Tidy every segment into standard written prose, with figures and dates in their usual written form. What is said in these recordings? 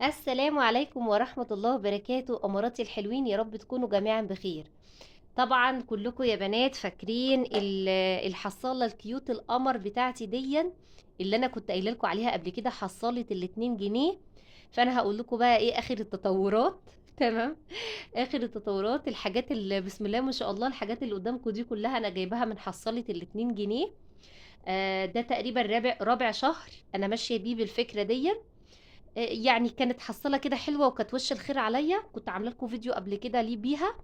السلام عليكم ورحمة الله وبركاته، أماراتي الحلوين، يا رب تكونوا جميعا بخير. طبعا كلكم يا بنات فاكرين الحصالة الكيوت القمر بتاعتي دي اللي أنا كنت قايله لكم عليها قبل كده، حصالة ال2 جنيه. فأنا هقول لكم بقى إيه آخر التطورات. تمام. آخر التطورات، الحاجات اللي بسم الله ما شاء الله، الحاجات اللي قدامكم دي كلها أنا جايباها من حصالة ال2 جنيه. ده تقريبا رابع شهر أنا ماشية بيه بالفكرة دي. يعني كانت حصّالة كده حلوة وكانت وش الخير عليّا، كنت عاملة لكم فيديو قبل كده ليه بيها،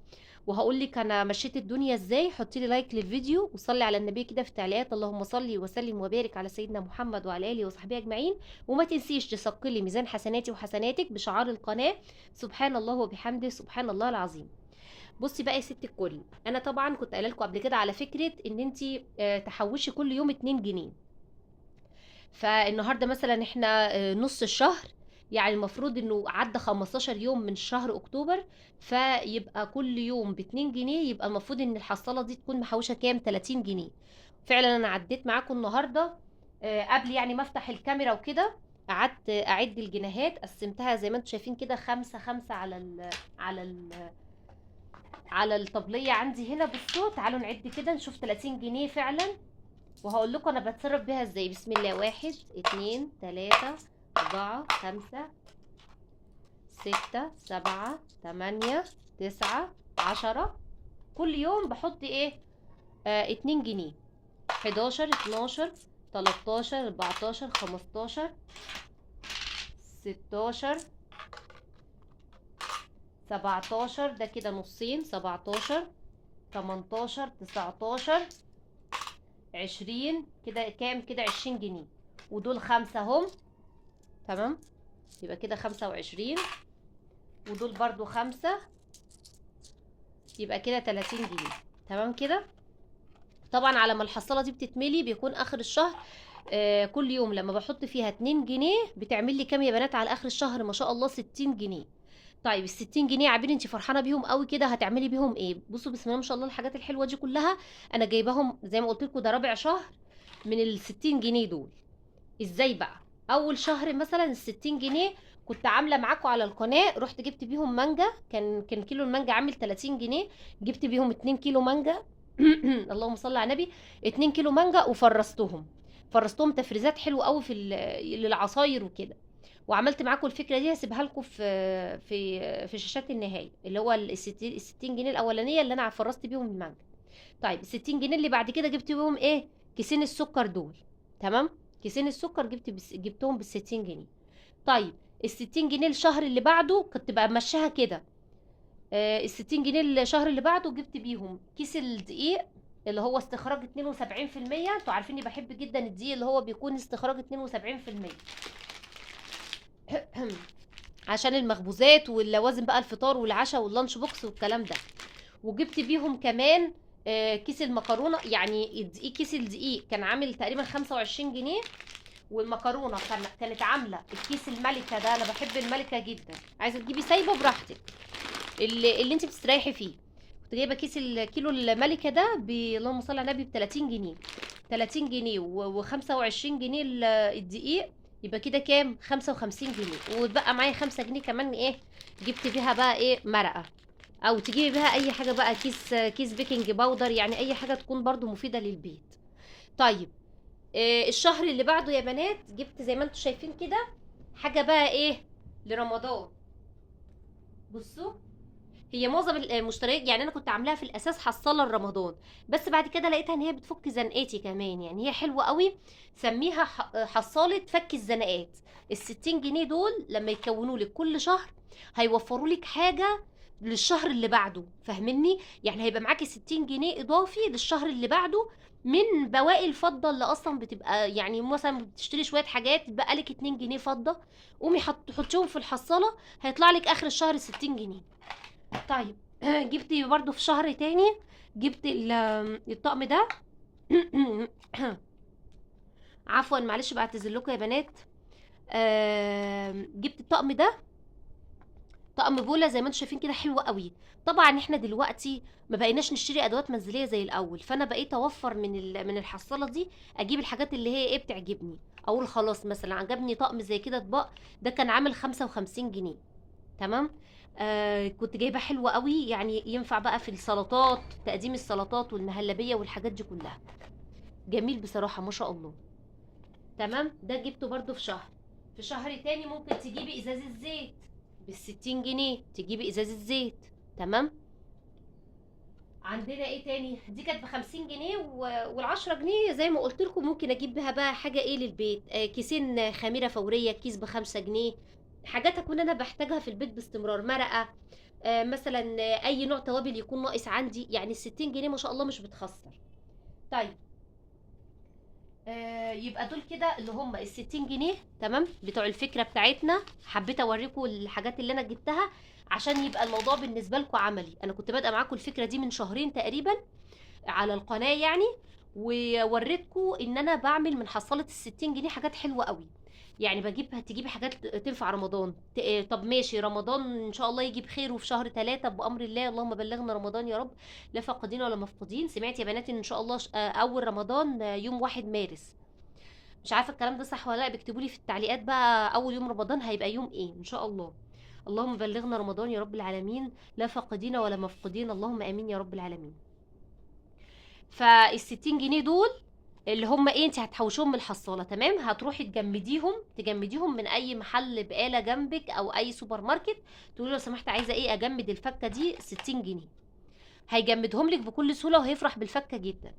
وهاقول لِك أنا مشيت الدنيا إزاي. حطّي لي لايك للفيديو وصلّي على النبي كده في التعليقات، اللهم صل وسلم وبارك على سيدنا محمد وعلى آله وصحبه أجمعين، وما تنسيش تثقّلي ميزان حسناتي وحسناتِك بشعار القناة سبحان الله وبحمده سبحان الله العظيم. بُصّي بقى يا ست الكل، أنا طبعًا كنت قايلة لكم قبل كده على فكرة إن أنتِ تحوّشي كل يوم 2 جنيه. فالنهارده مثلًا إحنا نُص الشهر، يعني المفروض إنه عدّى 15 يوم من شهر أكتوبر، فيبقى كل يوم ب2 جنيه، يبقى المفروض إن الحصّالة دي تكون محوّشة كام، 30 جنيه. فعلًا أنا عدّيت معاكم النهارده قبل يعني ما أفتح الكاميرا وكده، قعدت أعِد الجنيهات، قسّمتها زي ما أنتم شايفين كده 5، 5 على ال على الطبلية عندي هنا. بصوا تعالوا نعد كده نشوف 30 جنيه فعلا، وهقول لكم انا بتصرف بيها ازاي. بسم الله، 1، 2، 3، 4، 5، 6، 7، 8، 9، 10. كل يوم بحط ايه؟ 2 جنيه. 11، 12، 13، 14، 15، 16، 17، ده كده نصين، 17، 18، 19، 20. كده كام؟ كده 20 جنيه. ودول 5 اهم. تمام. يبقى كده 25. ودول برضو 5. يبقى كده 30 جنيه. تمام كده. طبعا على ما الحصالة دي بتتملي بيكون اخر الشهر. كل يوم لما بحط فيها 2 جنيه بتعمل لي كام يا بنات على اخر الشهر؟ ما شاء الله 60 جنيه. طيب ال60 جنيه يا عبير انت فرحانه بيهم قوي كده، هتعملي بيهم ايه؟ بصوا بسم الله ما شاء الله، الحاجات الحلوه دي كلها انا جايباهم زي ما قلت لكم، ده رابع شهر من ال60 جنيه دول. ازاي بقى؟ اول شهر مثلا ال60 جنيه كنت عامله معاكم على القناه، رحت جبت بيهم مانجا، كان كيلو المانجا عامل 30 جنيه. جبت بيهم 2 كيلو مانجا. اللهم صل على النبي. 2 كيلو مانجا وفرستهم تفريزات حلوه قوي للعصاير وكده. وعملت معاكم الفكره دي، هسيبها لكم في شاشات النهايه، اللي هو ال60 جنيه الاولانيه اللي انا فرست بيهم المانجا. طيب ال60 جنيه اللي بعد كده جبت بيهم ايه؟ كيسين السكر دول. تمام. كيسين السكر جبتهم بال60 جنيه. طيب ال60 جنيه الشهر اللي بعده كنت بقى ماشيها كده. ال60 جنيه الشهر اللي بعده جبت بيهم كيس الدقيق اللي هو استخراج 72%. انتوا عارفين اني بحب جدا الدقيق اللي هو بيكون استخراج 72%. عشان المخبوزات واللوازم بقى، الفطار والعشاء واللانش بوكس والكلام ده. وجبت بيهم كمان كيس المكرونه. يعني كيس الدقيق كان عامل تقريبا 25 جنيه، والمكرونه كانت عامله الكيس الملكه ده. انا بحب الملكه جدا، عايزه تجيبي سايبه براحتك، اللي انت بتستريحي فيه. كنت جايبه كيس الكيلو الملكه ده اللهم صل على النبي ب 30 جنيه. 30 جنيه و25 جنيه الدقيق. يبقى كده كام؟ 55 جنيه. واتبقى معايا 5 جنيه كمان ايه؟ جبت بيها بقى ايه؟ مرقه. او تجيبي بيها اي حاجه بقى، كيس بيكنج باودر، يعني اي حاجه تكون برضو مفيده للبيت. طيب الشهر اللي بعده يا بنات جبت زي ما انتم شايفين كده حاجه بقى ايه؟ لرمضان. بصوا، هي معظم المشتريات يعني انا كنت عاملاها في الاساس حصاله لرمضان، بس بعد كده لقيتها ان هي بتفك زنقاتي كمان، يعني هي حلوه قوي. سميها حصاله فك الزنقات. ال60 جنيه دول لما يكونوا لك كل شهر هيوفروا لك حاجه للشهر اللي بعده، فاهمني؟ يعني هيبقى معاكي 60 جنيه اضافي للشهر اللي بعده من بواقي الفضه اللي اصلا بتبقى، يعني مثلا بتشتري شويه حاجات بقى لك 2 جنيه فضه، قومي حطيهم في الحصاله، هيطلع لك اخر الشهر 60 جنيه. طيب جبت برضو في شهر تاني، جبت الطقم ده. عفوا معلش بعتذر لكم يا بنات. جبت الطقم ده، طقم بوله زي ما انتم شايفين كده، حلو قوي. طبعا احنا دلوقتي ما بقيناش نشتري ادوات منزليه زي الاول، فانا بقيت اوفر من الحصاله دي، اجيب الحاجات اللي هي ايه بتعجبني. اقول خلاص مثلا عجبني طقم زي كده اطباق، ده كان عامل 55 جنيه. تمام. كنت جايباه حلو قوي، يعني ينفع بقى في السلطات، تقديم السلطات والمهلبيه والحاجات دي كلها. جميل بصراحه ما شاء الله. تمام. ده جبته برضو في شهر. في شهر تاني ممكن تجيبي ازازه زيت ب60 جنيه، تجيبي ازازه زيت. تمام. عندنا ايه تاني؟ دي كانت ب50 جنيه، وال10 جنيه زي ما قلت لكم ممكن اجيب بها بقى حاجه ايه للبيت، كيسين خميره فوريه، كيس ب5 جنيه. حاجات اكون انا بحتاجها في البيت باستمرار، مرقه، مثلا اي نوع توابل يكون ناقص عندي، يعني ال60 جنيه ما شاء الله مش بتخسر. طيب. يبقى دول كده اللي هم ال60 جنيه، تمام، بتوع الفكره بتاعتنا. حبيت اوريكم الحاجات اللي انا جبتها عشان يبقى الموضوع بالنسبه لكم عملي. انا كنت بادئه معاكم الفكره دي من شهرين تقريبا على القناه يعني، ووريتكم ان انا بعمل من حصاله ال60 جنيه حاجات حلوه قوي. يعني تجيبي حاجات تنفع رمضان. طب ماشي، رمضان ان شاء الله يجي بخير، وفي شهر 3 بامر الله، اللهم بلغنا رمضان يا رب، لا فاقدين ولا مفقودين. سمعت يا بنات ان شاء الله اول رمضان يوم 1 مارس. مش عارفه الكلام ده صح ولا لا، بيكتبوا لي في التعليقات بقى اول يوم رمضان هيبقى يوم ايه ان شاء الله. اللهم بلغنا رمضان يا رب العالمين، لا فاقدين ولا مفقودين، اللهم امين يا رب العالمين. فال60 جنيه دول اللي هم ايه، انت هتحوشيهم من الحصاله، تمام، هتروحي تجمديهم من اي محل بقاله جنبك او اي سوبر ماركت. تقولي لو سمحت عايزه ايه اجمد الفكه دي 60 جنيه، هيجمدهم لك بكل سهوله وهيفرح بالفكه جدا.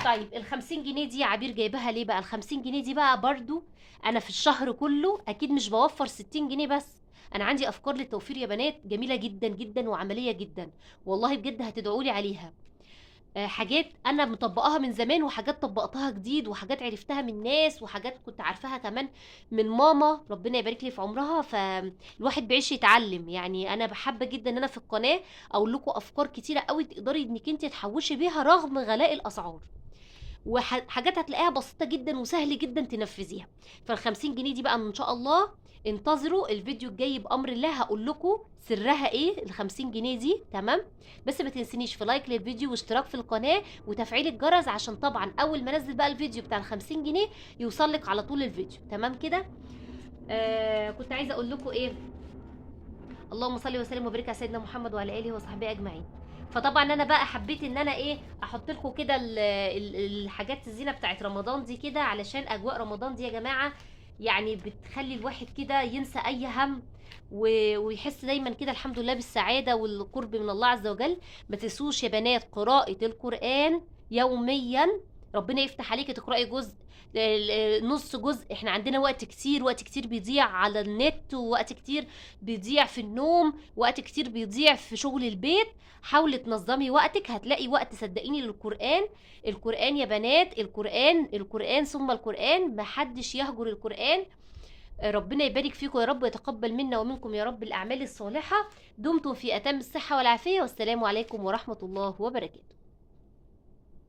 طيب ال50 جنيه دي يا عبير جايباها ليه بقى؟ ال50 جنيه دي بقى برضو انا في الشهر كله اكيد مش بوفر 60 جنيه بس. انا عندي افكار للتوفير يا بنات جميله جدا جدا وعمليه جدا، والله بجد هتدعولي عليها. حاجات انا مطبقاها من زمان، وحاجات طبقتها جديد، وحاجات عرفتها من ناس، وحاجات كنت عارفاها كمان من ماما، ربنا يبارك لي في عمرها. فالواحد بيعيش يتعلم، يعني انا بحب جدا ان انا في القناه اقول لكم افكار كتيره قوي تقدري انك انت تحوشي بيها رغم غلاء الاسعار، وحاجات هتلاقيها بسيطه جدا وسهل جدا تنفذيها. فال50 جنيه دي بقى ان شاء الله انتظروا الفيديو الجاي بامر الله، هقول لكم سرها ايه ال50 جنيه دي. تمام. بس ما تنسنيش في لايك للفيديو واشتراك في القناه وتفعيل الجرس، عشان طبعا اول ما انزل بقى الفيديو بتاع ال50 جنيه يوصل لك على طول الفيديو. تمام كده. كنت عايزه اقول لكم ايه، اللهم صل وسلم وبارك على سيدنا محمد وعلى اله وصحبه اجمعين. فطبعا انا بقى حبيت ان انا ايه احط لكم كده الحاجات الزينه بتاعت رمضان دي كده، علشان اجواء رمضان دي يا جماعه يعني بتخلي الواحد كده ينسى اي هم، ويحس دايما كده الحمد لله بالسعاده والقرب من الله عز وجل. ما تنسوش يا بنات قراءه القران يوميا، ربنا يفتح عليكي تقراي جزء، نص جزء. احنا عندنا وقت كتير، وقت كتير بيضيع على النت، ووقت كتير بيضيع في النوم، وقت كتير بيضيع في شغل البيت. حاولي تنظمي وقتك، هتلاقي وقت صدقيني للقرآن. القرآن يا بنات، القرآن ثم القرآن، محدش يهجر القرآن. ربنا يبارك فيكم يا رب، ويتقبل منا ومنكم يا رب الأعمال الصالحة. دمتم في أتم الصحة والعافية، والسلام عليكم ورحمة الله وبركاته.